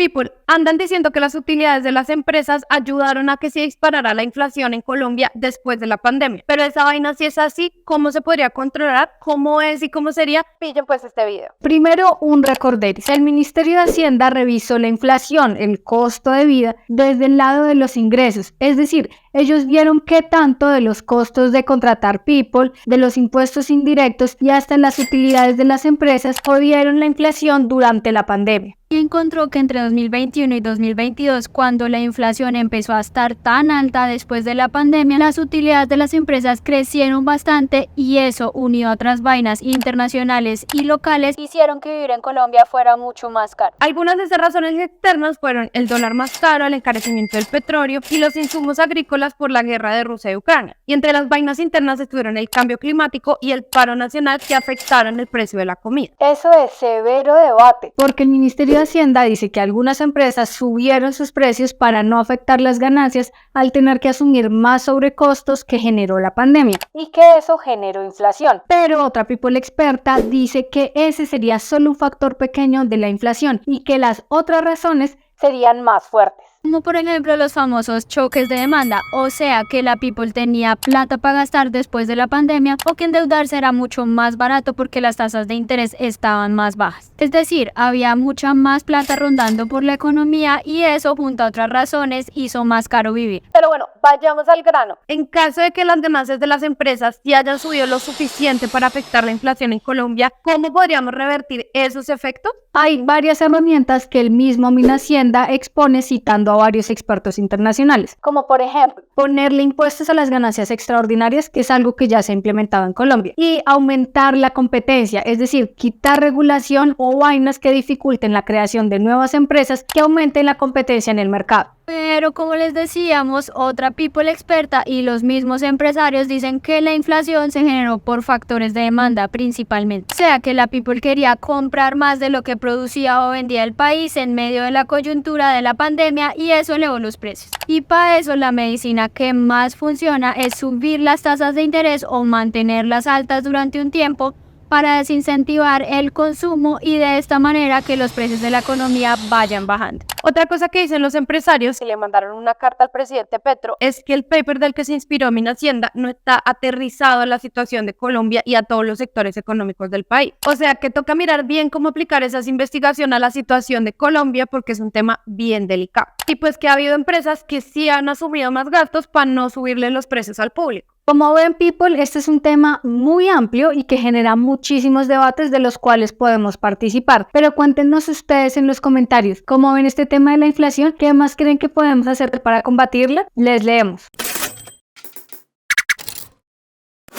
People, andan diciendo que las utilidades de las empresas ayudaron a que se disparara la inflación en Colombia después de la pandemia. Pero esa vaina, si es así, ¿cómo se podría controlar? ¿Cómo es y cómo sería? Pillen pues este video. Primero, un recorderis. El Ministerio de Hacienda revisó la inflación, el costo de vida, desde el lado de los ingresos. Es decir, ellos vieron qué tanto de los costos de contratar people, de los impuestos indirectos y hasta las utilidades de las empresas jodieron la inflación durante la pandemia. Y encontró que entre 2021 y 2022, cuando la inflación empezó a estar tan alta después de la pandemia, las utilidades de las empresas crecieron bastante y eso, unido a otras vainas internacionales y locales, hicieron que vivir en Colombia fuera mucho más caro. Algunas de esas razones externas fueron el dólar más caro, el encarecimiento del petróleo y los insumos agrícolas por la guerra de Rusia y Ucrania. Y entre las vainas internas estuvieron el cambio climático y el paro nacional que afectaron el precio de la comida. Eso es severo debate, porque el Ministerio de Hacienda dice que algunas empresas subieron sus precios para no afectar las ganancias al tener que asumir más sobrecostos que generó la pandemia y que eso generó inflación. Pero otra people experta dice que ese sería solo un factor pequeño de la inflación y que las otras razones serían más fuertes. Como por ejemplo los famosos choques de demanda, o sea que la people tenía plata para gastar después de la pandemia o que endeudarse era mucho más barato porque las tasas de interés estaban más bajas. Es decir, había mucha más plata rondando por la economía y eso junto a otras razones hizo más caro vivir. Pero bueno, vayamos al grano. En caso de que las ganancias de las empresas sí hayan subido lo suficiente para afectar la inflación en Colombia, ¿cómo podríamos revertir esos efectos? Hay varias herramientas que el mismo Minhacienda expone citando a varios expertos internacionales, como por ejemplo ponerle impuestos a las ganancias extraordinarias, que es algo que ya se ha implementado en Colombia, y aumentar la competencia, es decir, quitar regulación o vainas que dificulten la creación de nuevas empresas que aumenten la competencia en el mercado. Pero como les decíamos, otra people experta y los mismos empresarios dicen que la inflación se generó por factores de demanda principalmente. O sea que la people quería comprar más de lo que producía o vendía el país en medio de la coyuntura de la pandemia y eso elevó los precios. Y para eso la medicina que más funciona es subir las tasas de interés o mantenerlas altas durante un tiempo para desincentivar el consumo y de esta manera que los precios de la economía vayan bajando. Otra cosa que dicen los empresarios, y le mandaron una carta al presidente Petro, es que el paper del que se inspiró Minhacienda no está aterrizado a la situación de Colombia y a todos los sectores económicos del país. O sea que toca mirar bien cómo aplicar esas investigaciones a la situación de Colombia porque es un tema bien delicado. Y pues que ha habido empresas que sí han asumido más gastos para no subirle los precios al público. Como ven, people, este es un tema muy amplio y que genera muchísimos debates de los cuales podemos participar. Pero cuéntenos ustedes en los comentarios cómo ven este tema de la inflación, qué más creen que podemos hacer para combatirla. Les leemos.